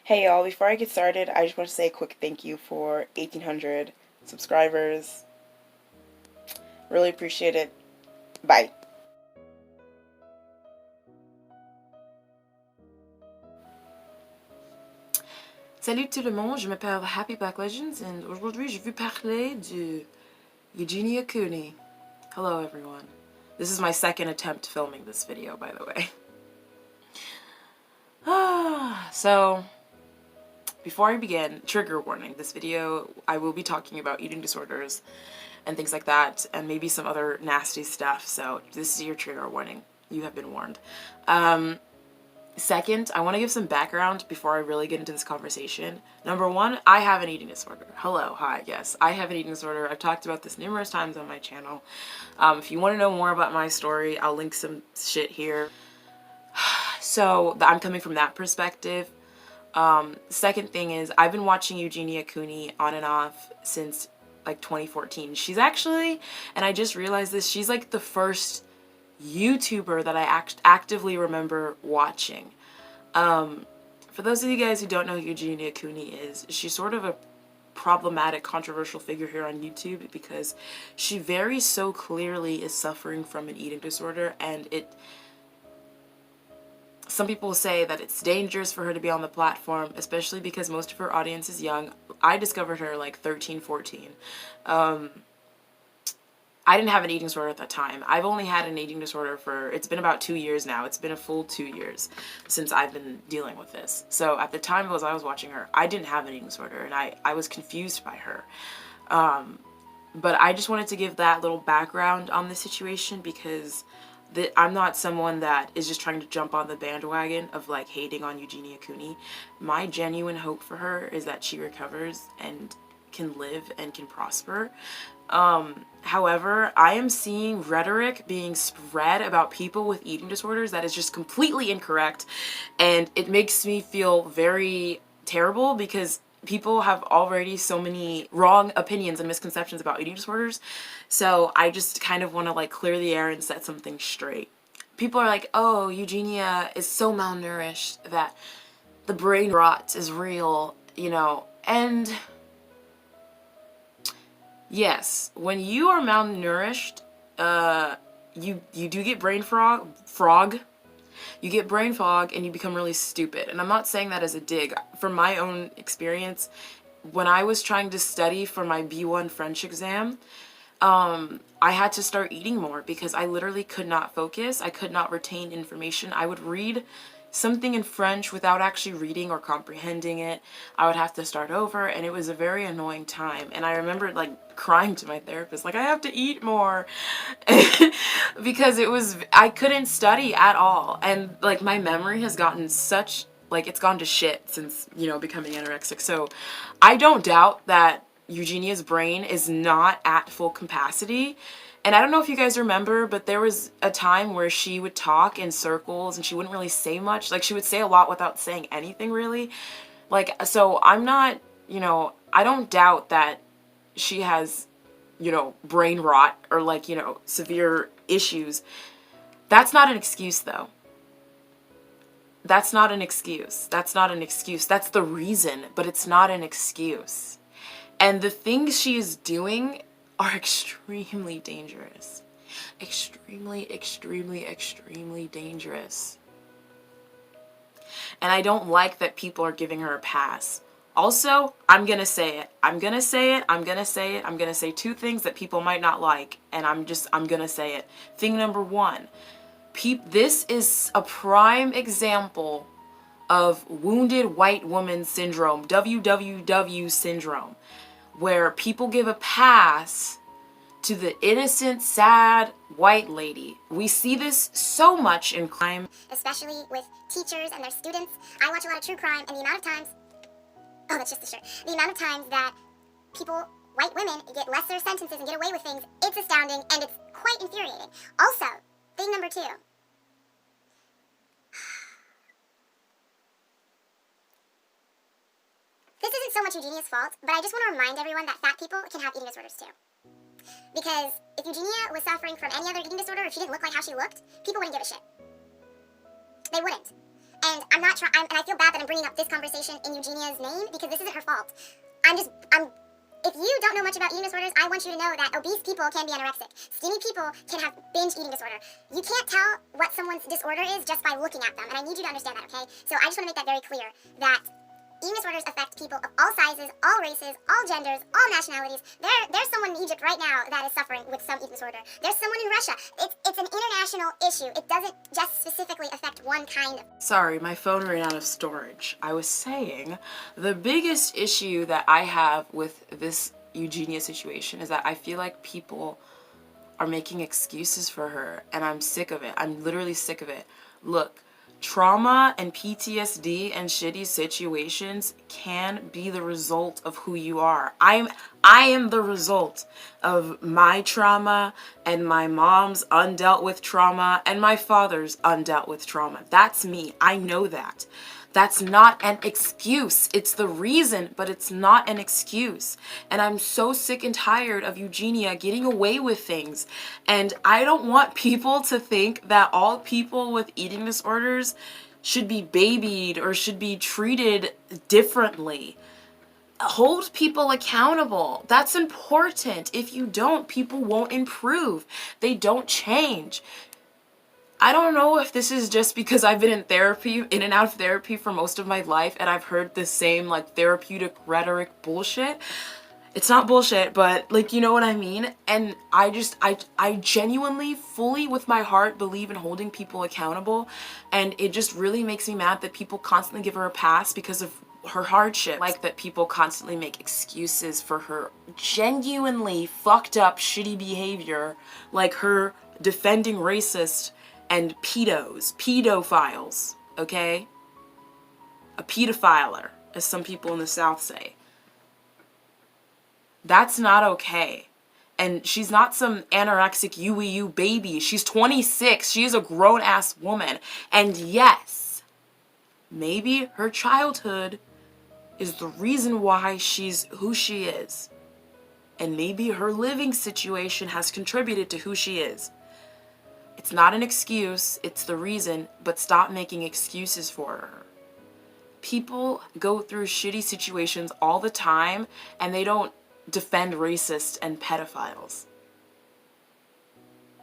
Hey y'all, before I get started, I just want to say a quick thank you for 1,800 subscribers. Really appreciate it. Bye. Salut tout le monde, je m'appelle Happy Black Legends and aujourd'hui je vais parler de Eugenia Cooney. Hello everyone. This is my second attempt filming this video, by the way. So, before I begin, trigger warning. This video, I will be talking about eating disorders and things like that, and maybe some other nasty stuff, so this is your trigger warning. You have been warned. Second, I want to give some background before I really get into this conversation. Number one, I have an eating disorder. Hello, hi, yes, I have an eating disorder. I've talked about this numerous times on my channel. If you want to know more about my story, I'll link some shit here. So, I'm coming from that perspective. Second thing is, I've been watching Eugenia Cooney on and off since like 2014. She's actually, and I just realized this, she's like the first YouTuber that I actively remember watching. For those of you guys who don't know who Eugenia Cooney is, she's sort of a problematic, controversial figure here on YouTube because she very so clearly is suffering from an eating disorder, and some people say that it's dangerous for her to be on the platform, especially because most of her audience is young. I discovered her like 13, 14. I didn't have an eating disorder at that time. I've only had an eating disorder for, it's been about 2 years now. It's been a full 2 years since I've been dealing with this. So at the time as I was watching her, I didn't have an eating disorder, and I was confused by her. But I just wanted to give that little background on the situation because I'm not someone that is just trying to jump on the bandwagon of like hating on Eugenia Cooney. My genuine hope for her is that she recovers and can live and can prosper. However, I am seeing rhetoric being spread about people with eating disorders that is just completely incorrect, and it makes me feel very terrible because people have already so many wrong opinions and misconceptions about eating disorders. So I just kind of want to like clear the air and set something straight. People are like, oh, Eugenia is so malnourished that the brain rot is real, you know, and yes, when you are malnourished, you do get brain fog. You get brain fog and you become really stupid. And I'm not saying that as a dig. From my own experience, when I was trying to study for my B1 French exam, I had to start eating more because I literally could not focus. I could not retain information. I would read something in French without actually reading or comprehending it. I would have to start over, and it was a very annoying time. And I remember like crying to my therapist, like, I have to eat more because I couldn't study at all. And like my memory has gotten such, like, it's gone to shit since, you know, becoming anorexic. So I don't doubt that Eugenia's brain is not at full capacity. And I don't know if you guys remember, but there was a time where she would talk in circles and she wouldn't really say much. Like, she would say a lot without saying anything, really. Like, so I'm not, you know, I don't doubt that she has, you know, brain rot or, like, you know, severe issues. That's not an excuse, though. That's not an excuse. That's not an excuse. That's the reason, but it's not an excuse. And the things she is doing are extremely dangerous. Extremely, extremely, extremely dangerous. And I don't like that people are giving her a pass. Also, I'm gonna say it. I'm gonna say it. I'm gonna say it. I'm gonna say two things that people might not like, and I'm gonna say it. Thing number one, this is a prime example of wounded white woman syndrome, WWW syndrome, where people give a pass to the innocent, sad white lady. We see this so much in crime. Especially with teachers and their students. I watch a lot of true crime, and the amount of times, oh, that's just the shirt. The amount of times that people, white women, get lesser sentences and get away with things, it's astounding, and it's quite infuriating. Also, thing number two. This isn't so much Eugenia's fault, but I just want to remind everyone that fat people can have eating disorders too. Because if Eugenia was suffering from any other eating disorder, if she didn't look like how she looked, people wouldn't give a shit. They wouldn't. And I'm not trying, and I feel bad that I'm bringing up this conversation in Eugenia's name because this isn't her fault. If you don't know much about eating disorders, I want you to know that obese people can be anorexic. Skinny people can have binge eating disorder. You can't tell what someone's disorder is just by looking at them, and I need you to understand that, okay? So I just want to make that very clear, that eating disorders affect people of all sizes, all races, all genders, all nationalities. There's someone in Egypt right now that is suffering with some eating disorder. There's someone in Russia. It's an international issue. It doesn't just specifically affect one kind of. Sorry, my phone ran out of storage. I was saying the biggest issue that I have with this Eugenia situation is that I feel like people are making excuses for her, and I'm sick of it. I'm literally sick of it. Look, trauma and PTSD and shitty situations can be the result of who you are. I am the result of my trauma and my mom's undealt with trauma and my father's undealt with trauma. That's me. I know that. That's not an excuse. It's the reason, but it's not an excuse. And I'm so sick and tired of Eugenia getting away with things. And I don't want people to think that all people with eating disorders should be babied or should be treated differently. Hold people accountable. That's important. If you don't, people won't improve. They don't change. I don't know if this is just because I've been in therapy, in and out of therapy for most of my life, and I've heard the same like therapeutic rhetoric bullshit. It's not bullshit, but like, you know what I mean? And I genuinely, fully with my heart believe in holding people accountable, and it just really makes me mad that people constantly give her a pass because of her hardship. Like that people constantly make excuses for her genuinely fucked up, shitty behavior, like her defending racist and pedophiles, okay? A pedophiler, as some people in the South say. That's not okay. And she's not some anorexic UEU baby. She's 26. She is a grown-ass woman. And yes, maybe her childhood is the reason why she's who she is. And maybe her living situation has contributed to who she is. It's not an excuse, it's the reason, but stop making excuses for her. People go through shitty situations all the time, and they don't defend racists and pedophiles.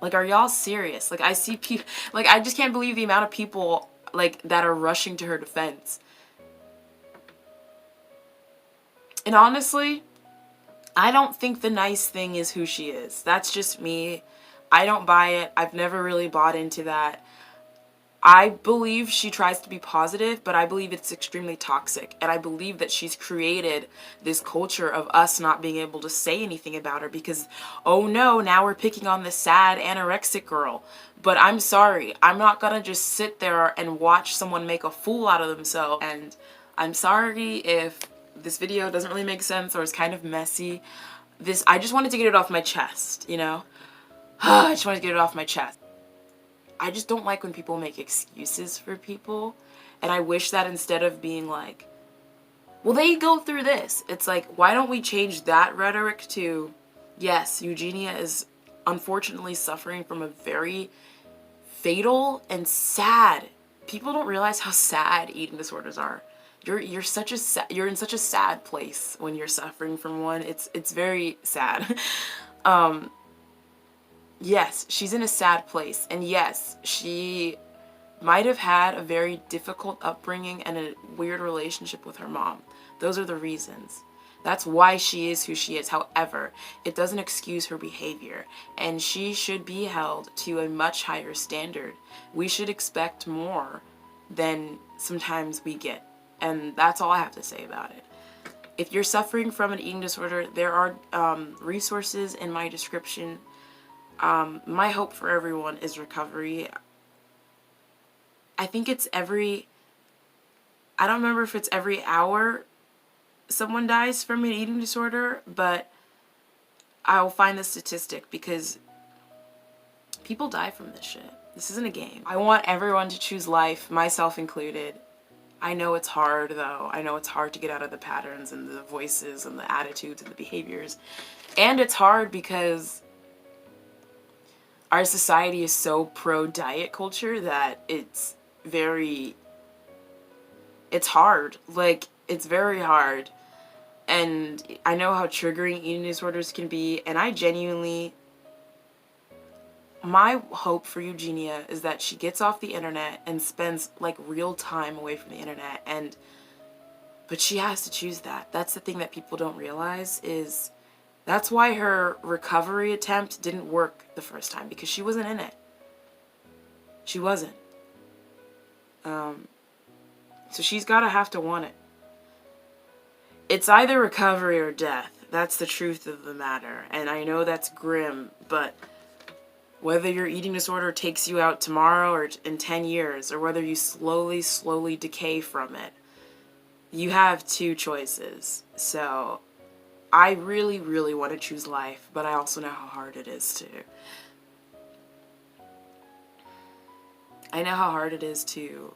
Like, are y'all serious? Like, I see people, like, I just can't believe the amount of people, like, that are rushing to her defense. And honestly, I don't think the nice thing is who she is. That's just me. I don't buy it. I've never really bought into that. I believe she tries to be positive, but I believe it's extremely toxic. And I believe that she's created this culture of us not being able to say anything about her because, oh no, now we're picking on the sad anorexic girl. But I'm sorry. I'm not gonna just sit there and watch someone make a fool out of themselves. And I'm sorry if this video doesn't really make sense or is kind of messy. I just wanted to get it off my chest, you know? I just wanted to get it off my chest. I just don't like when people make excuses for people. And I wish that instead of being like, well, they go through this. It's like, why don't we change that rhetoric to, yes, Eugenia is unfortunately suffering from a very fatal and sad. People don't realize how sad eating disorders are. You're in such a sad place when you're suffering from one. It's very sad. Yes, she's in a sad place, and yes, she might have had a very difficult upbringing and a weird relationship with her mom. Those are the reasons. That's why she is who she is. However, it doesn't excuse her behavior, and she should be held to a much higher standard. We should expect more than sometimes we get, and that's all I have to say about it. If you're suffering from an eating disorder, there are resources in my description. My hope for everyone is recovery. I think it's I don't remember if it's every hour someone dies from an eating disorder, but I'll find the statistic because people die from this shit. This isn't a game. I want everyone to choose life, myself included. I know it's hard though. I know it's hard to get out of the patterns and the voices and the attitudes and the behaviors. And it's hard because our society is so pro diet culture that it's very it's hard. Like, it's very hard. And I know how triggering eating disorders can be, and I genuinely, my hope for Eugenia is that she gets off the internet and spends like real time away from the internet, but she has to choose that. That's the thing that people don't realize, is that's why her recovery attempt didn't work the first time, because she wasn't in it. She wasn't. So she's gotta have to want it. It's either recovery or death. That's the truth of the matter. And I know that's grim, but whether your eating disorder takes you out tomorrow or in 10 years, or whether you slowly decay from it, you have two choices. So I really want to choose life, but I also know how hard it is to. I know how hard it is to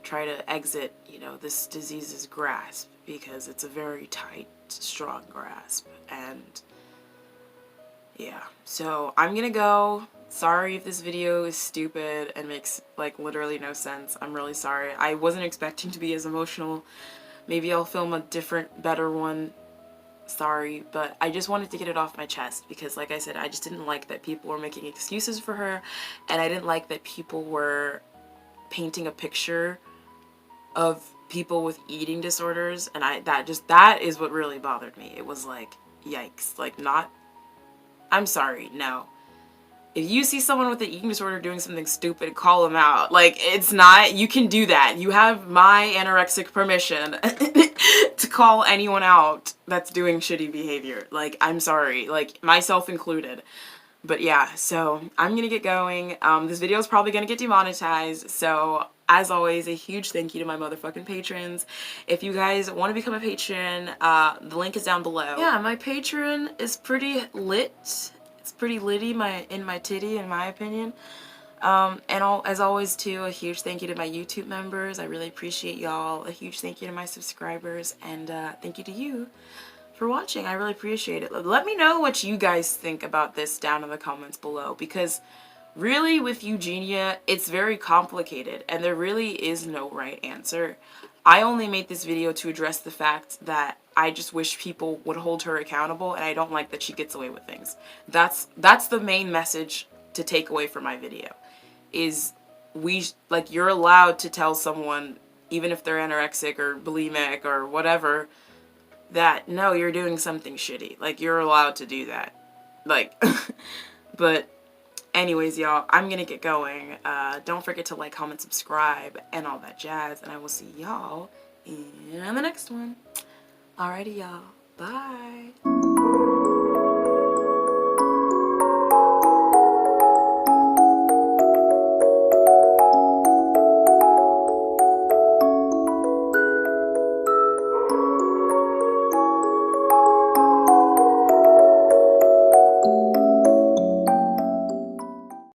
try to exit, you know, this disease's grasp, because it's a very tight, strong grasp. And yeah, so I'm gonna go. Sorry if this video is stupid and makes like literally no sense. I'm really sorry. I wasn't expecting to be as emotional. Maybe I'll film a different, better one. Sorry, but I just wanted to get it off my chest, because like I said, I just didn't like that people were making excuses for her, and I didn't like that people were painting a picture of people with eating disorders, and that is what really bothered me. It was like, yikes. Like, not, I'm sorry, no. If you see someone with an eating disorder doing something stupid, call them out. Like, it's not, you can do that. You have my anorexic permission to call anyone out that's doing shitty behavior. Like, I'm sorry, like, myself included. But yeah, so I'm gonna get going. This video is probably gonna get demonetized, so as always, a huge thank you to my motherfucking patrons. If you guys want to become a patron, the link is down below. Yeah, my Patreon is pretty lit. It's pretty litty in my titty, in my opinion. As always, too, a huge thank you to my YouTube members. I really appreciate y'all. A huge thank you to my subscribers, and thank you to you for watching. I really appreciate it. Let me know what you guys think about this down in the comments below, because really with Eugenia, it's very complicated and there really is no right answer. I only made this video to address the fact that I just wish people would hold her accountable, and I don't like that she gets away with things. That's the main message to take away from my video, is you're allowed to tell someone, even if they're anorexic or bulimic or whatever, that no, you're doing something shitty. Like, you're allowed to do that. Like, but anyways, y'all, I'm gonna get going. Don't forget to like, comment, subscribe, and all that jazz, and I will see y'all in the next one. Alrighty, y'all. Bye.